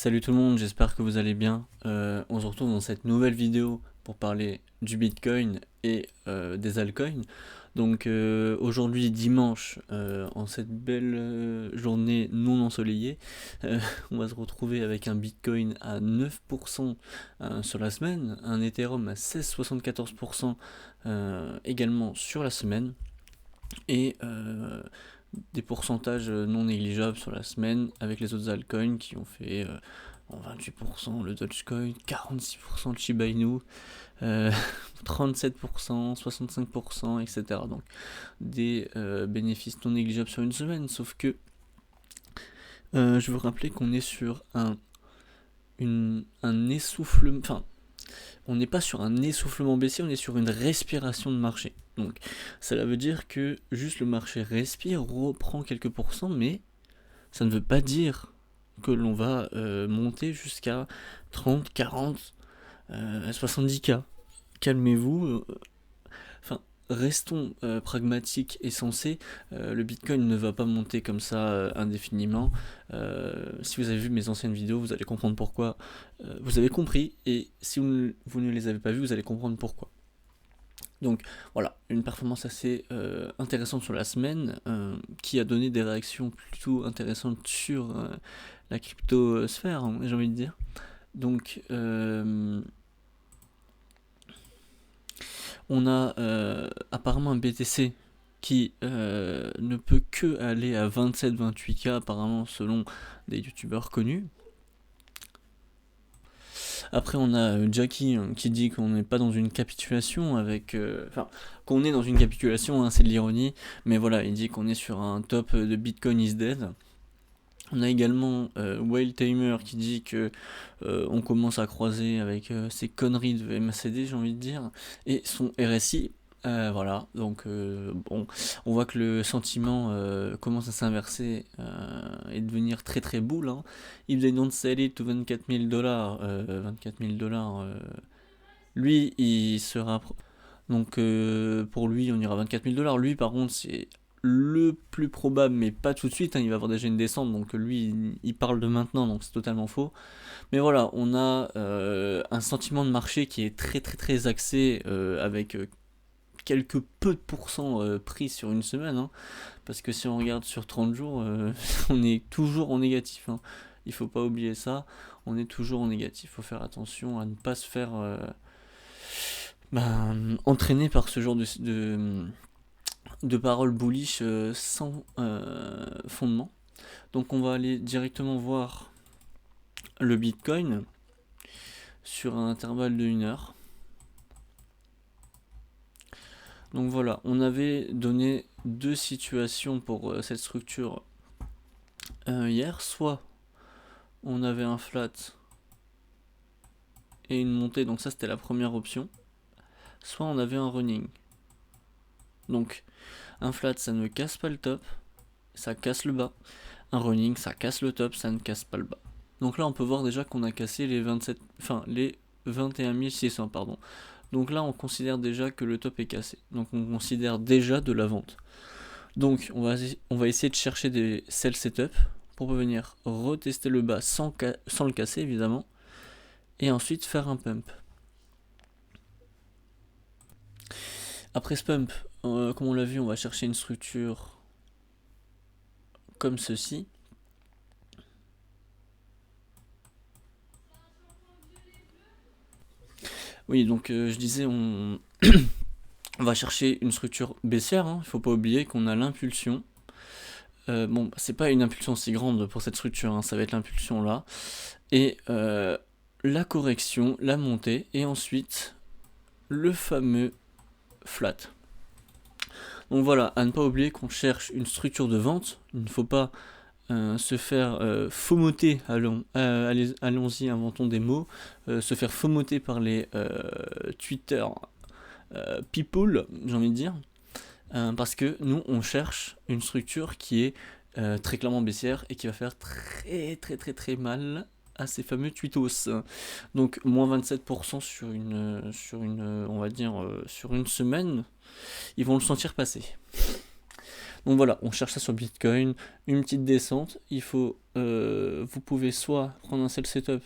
Salut tout le monde, j'espère que vous allez bien. On se retrouve dans cette nouvelle vidéo pour parler du Bitcoin et des altcoins. Donc aujourd'hui dimanche, en cette belle journée non ensoleillée, euh, on va se retrouver avec un Bitcoin à 9% sur la semaine, un Ethereum à 16,74% également sur la semaine, et des pourcentages non négligeables sur la semaine avec les autres altcoins qui ont fait 28% le Dogecoin, 46% le Shiba Inu, euh, 37%, 65%, etc. Donc des bénéfices non négligeables sur une semaine, sauf que je veux rappeler qu'on est sur un essoufflement, enfin on n'est pas sur un essoufflement baissier, on est sur une respiration de marché. Donc cela veut dire que juste le marché respire, reprend quelques pourcents, mais ça ne veut pas dire que l'on va monter jusqu'à 30, 40, 70K. Calmez-vous. Enfin, restons pragmatiques et sensés. Le Bitcoin ne va pas monter comme ça indéfiniment. Si vous avez vu mes anciennes vidéos, vous allez comprendre pourquoi. Vous avez compris, et si vous ne les avez pas vues, vous allez comprendre pourquoi. Donc voilà, une performance assez intéressante sur la semaine, qui a donné des réactions plutôt intéressantes sur la crypto-sphère, hein, j'ai envie de dire. Donc on a apparemment un BTC qui ne peut que aller à 27-28K apparemment selon des youtubeurs connus. Après, on a Jackie qui dit qu'on n'est pas dans une capitulation avec. Enfin, qu'on est dans une capitulation, hein, c'est de l'ironie, mais voilà, il dit qu'on est sur un top de Bitcoin is dead. On a également Whale Timer qui dit que on commence à croiser avec ses conneries de MACD, j'ai envie de dire, et son RSI. Voilà, donc bon, on voit que le sentiment commence à s'inverser et devenir très très bull. Hein. If they don't sell it to 24 000 dollars, 24 000 dollars, lui il sera. Donc pour lui, on ira 24 000 dollars. Lui, par contre, c'est le plus probable, mais pas tout de suite. Hein, il va avoir déjà une descente, donc lui, il parle de maintenant, donc c'est totalement faux. Mais voilà, on a un sentiment de marché qui est très très très axé avec quelques peu de pourcents pris sur une semaine. Hein, parce que si on regarde sur 30 jours, on est toujours en négatif. Hein. Il faut pas oublier ça, on est toujours en négatif. Il faut faire attention à ne pas se faire entraîner par ce genre de paroles bullish sans fondement. Donc on va aller directement voir le Bitcoin sur un intervalle de 1 heure. Donc voilà, on avait donné deux situations pour cette structure hier. Soit on avait un flat et une montée, donc ça c'était la première option. Soit on avait un running. Donc un flat ça ne casse pas le top, ça casse le bas. Un running ça casse le top, ça ne casse pas le bas. Donc là on peut voir déjà qu'on a cassé les 21 600, pardon. Donc là on considère déjà que le top est cassé. Donc on considère déjà de la vente. Donc on va essayer de chercher des sell setup pour venir retester le bas sans le casser évidemment. Et ensuite faire un pump. Après ce pump, comme on l'a vu, on va chercher une structure comme ceci. Oui, donc je disais, on va chercher une structure baissière. Hein. Il ne faut pas oublier qu'on a l'impulsion. Bon, c'est pas une impulsion si grande pour cette structure, hein. Ça va être l'impulsion là. Et la correction, la montée, et ensuite le fameux flat. Donc voilà, à ne pas oublier qu'on cherche une structure de vente. Il ne faut pas se faire fomenter, allons-y, inventons des mots, se faire fomenter par les Twitter people, j'ai envie de dire, parce que nous on cherche une structure qui est très clairement baissière et qui va faire très très très très mal à ces fameux tweetos. Donc moins 27% sur une on va dire sur une semaine, ils vont le sentir passer. Donc voilà, on cherche ça sur Bitcoin, une petite descente, vous pouvez soit prendre un sell setup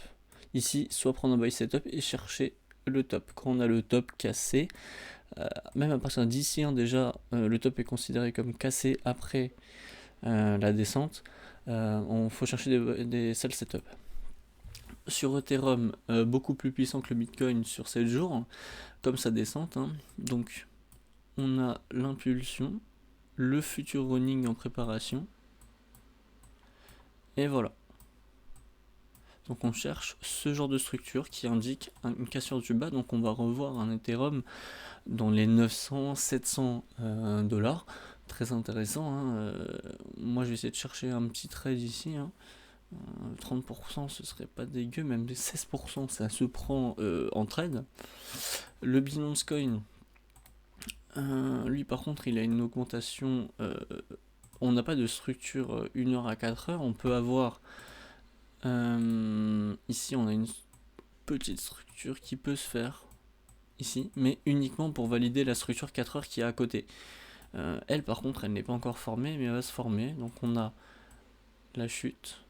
ici, soit prendre un buy setup et chercher le top. Quand on a le top cassé, même à partir d'ici, déjà, le top est considéré comme cassé après la descente, on faut chercher des sell setup. Sur Ethereum, beaucoup plus puissant que le Bitcoin sur 7 jours, comme sa descente. Donc on a l'impulsion, le futur running en préparation, et voilà. Donc on cherche ce genre de structure qui indique une cassure du bas, donc on va revoir un Ethereum dans les 900-700 dollars. Très intéressant. Moi je vais essayer de chercher un petit trade ici. 30% ce serait pas dégueu, même 16% ça se prend en trade. Le Binance Coin, lui par contre il a une augmentation, on n'a pas de structure 1h à 4h, on peut avoir ici on a une petite structure qui peut se faire ici, mais uniquement pour valider la structure 4h qui est à côté. Elle par contre elle n'est pas encore formée, mais elle va se former. Donc on a la chute,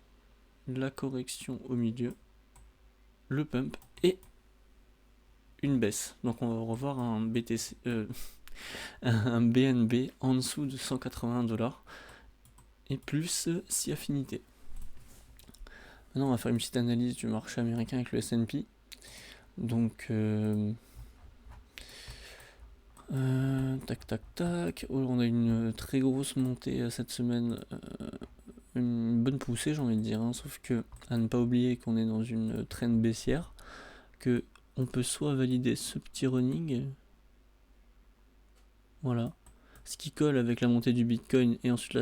la correction au milieu, le pump et une baisse. Donc on va revoir un BTC, un BNB en dessous de 181 dollars et plus 6 affinités. Maintenant on va faire une petite analyse du marché américain avec le S&P. Donc tac tac tac, on a une très grosse montée cette semaine, une bonne poussée j'ai envie de dire, sauf que à ne pas oublier qu'on est dans une trend baissière, que on peut soit valider ce petit running, voilà, ce qui colle avec la montée du Bitcoin et ensuite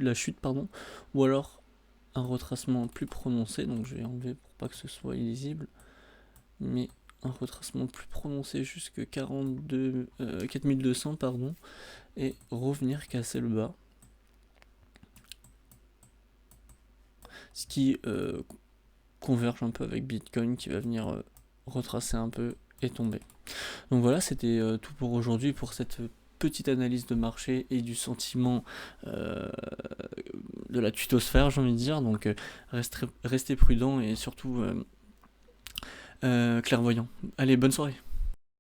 la chute, ou alors un retracement plus prononcé, donc je vais enlever pour pas que ce soit illisible, mais un retracement plus prononcé jusque 4200 et revenir casser le bas, ce qui converge un peu avec Bitcoin qui va venir retracer un peu et tomber. Donc voilà, c'était tout pour aujourd'hui pour cette petite analyse de marché et du sentiment de la tutosphère, j'ai envie de dire. Donc restez prudent et surtout clairvoyant. Allez, bonne soirée.